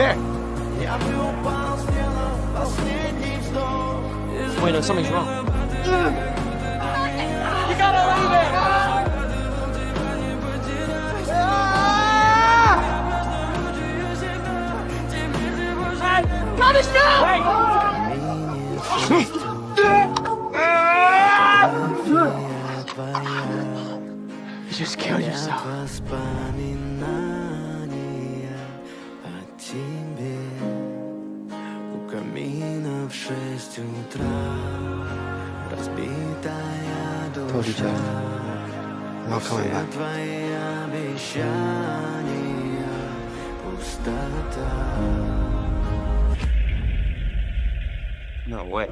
There. Wait, no, something's wrong. You gotta leave it! Cut it now! You just killed yourself. Воспоминания о тебе. У камина в 6 утра. Разбитая душа. Все твои обещания. Пустота. No way.